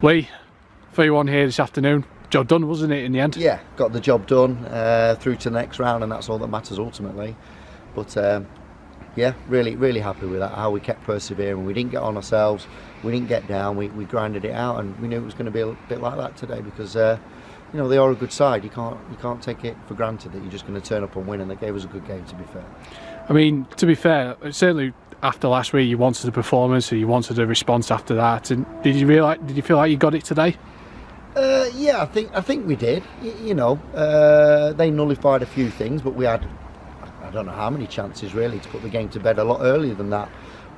Lee, 3-1 here this afternoon. Job done, wasn't it, in the end? Yeah, got the job done, through to the next round, and that's all that matters ultimately. But yeah, really happy with that, how we kept persevering. We didn't get on ourselves, we didn't get down, we grinded it out, and we knew it was going to be a bit like that today because you know, they are a good side. You can't take it for granted that you're just going to turn up and win, and they gave us a good game, to be fair. I mean, to be fair, certainly after last week you wanted the performance, you wanted a response after that, and did you feel like you got it today? Yeah, I think we did. You know, they nullified a few things, but we had, I don't know how many chances really to put the game to bed a lot earlier than that.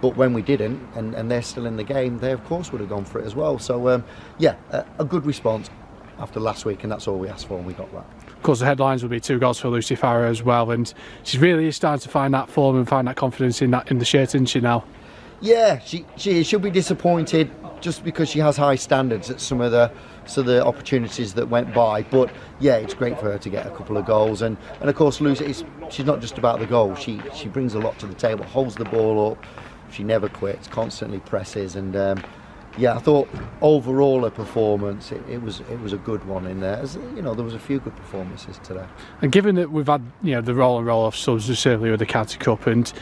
But when we didn't, and they're still in the game, they of course would have gone for it as well. So yeah, a good response after last week, and that's all we asked for, and we got that. Of course, the headlines will be 2 goals for Lucy Farrow as well, and she really is starting to find that form and find that confidence in the shirt, isn't she now? Yeah, she'll be disappointed just because she has high standards at some of the opportunities that went by. But yeah, it's great for her to get a couple of goals, and of course, Lucy, she's not just about the goal. She brings a lot to the table, holds the ball up, she never quits, constantly presses, and yeah, I thought overall her performance, it was a good one in there. As you know, there was a few good performances today. And given that we've had, you know, the roll off subs certainly with the County Cup, and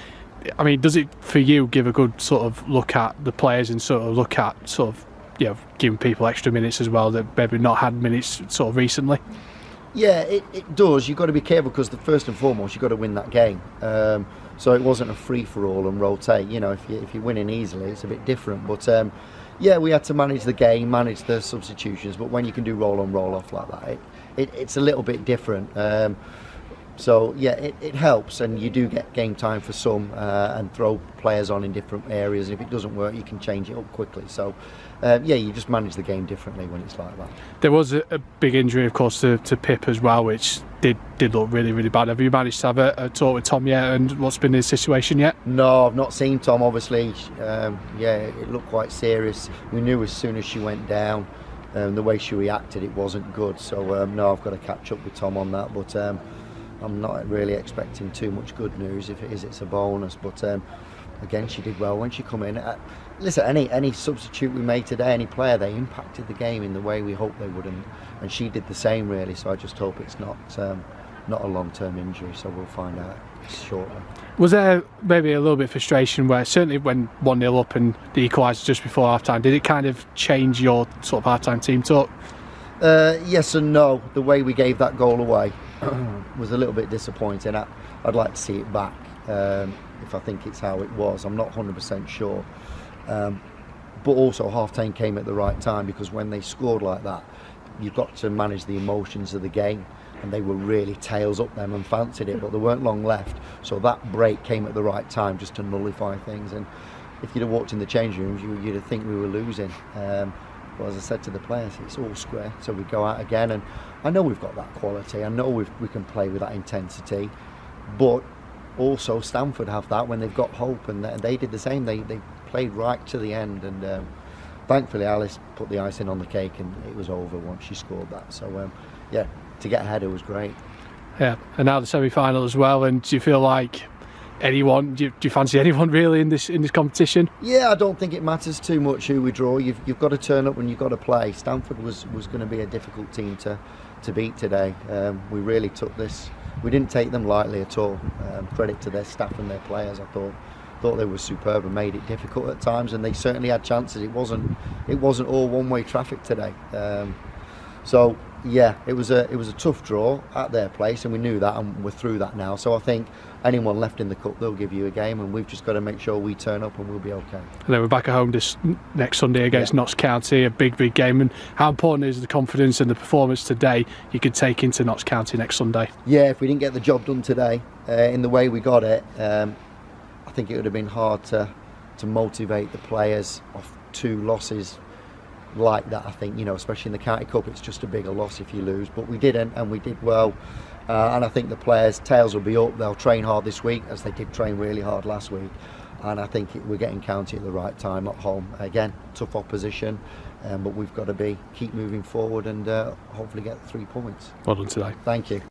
I mean, does it for you give a good sort of look at the players and sort of look at sort of, you know, giving people extra minutes as well that maybe not had minutes sort of recently? Yeah, it does. You've got to be careful because first and foremost you've got to win that game. So it wasn't a free for all and rotate. You know, if you're winning easily, it's a bit different. But yeah, we had to manage the game, manage the substitutions. But when you can do roll on, roll off like that, it's a little bit different. So yeah, it helps, and you do get game time for some, and throw players on in different areas. And if it doesn't work, you can change it up quickly. So yeah, you just manage the game differently when it's like that. There was a big injury, of course, to Pip as well, which did look really bad. Have you managed to have a talk with Tom yet, and what's been his situation yet? No, I've not seen Tom, obviously. Yeah, it looked quite serious. We knew as soon as she went down, the way she reacted, it wasn't good. So no, I've got to catch up with Tom on that. But I'm not really expecting too much good news. If it is, it's a bonus. But again, she did well when she come in. Listen, any substitute we made today, any player, they impacted the game in the way we hoped they would, and she did the same really. So I just hope it's not a long-term injury. So we'll find out shortly. Was there maybe a little bit of frustration where certainly when 1-0 up and the equaliser just before half-time, did it kind of change your sort of half-time team talk? Yes and no. The way we gave that goal away was a little bit disappointing. I'd like to see it back, if I think it's how it was. I'm not 100% sure. But also half-time came at the right time, because when they scored like that, you've got to manage the emotions of the game, and they were really tails up them and fancied it, but there weren't long left. So that break came at the right time just to nullify things. And if you'd have walked in the change rooms, you'd have think we were losing. But as I said to the players, it's all square, so we go out again, and I know we've got that quality, I know we can play with that intensity, but also Stamford have that when they've got hope, and they did the same. They played right to the end, and thankfully Alice put the icing on the cake, and it was over once she scored that. So yeah, to get ahead, it was great. Yeah, and now the semi-final as well. And do you feel like anyone? Do you fancy anyone really in this competition? Yeah, I don't think it matters too much who we draw. You've got to turn up and you've got to play. Stanford was going to be a difficult team to beat today. We really took this. We didn't take them lightly at all. Credit to their staff and their players. I thought they were superb and made it difficult at times, and they certainly had chances. It wasn't all one-way traffic today. So yeah, it was a tough draw at their place, and we knew that, and we're through that now. So I think anyone left in the cup, they'll give you a game, and we've just got to make sure we turn up, and we'll be okay. And then we're back at home this next Sunday against Notts County, a big game. And how important is the confidence and the performance today you could take into Notts County next Sunday? Yeah, if we didn't get the job done today in the way we got it, I think it would have been hard to motivate the players off 2 losses like that. I think, you know, especially in the County Cup, it's just a bigger loss if you lose, but we didn't, and we did well. And I think the players' tails will be up. They'll train hard this week, as they did train really hard last week, and I think we're getting County at the right time at home. Again, tough opposition, but we've got to keep moving forward and hopefully get 3 points. Well done today. Thank you.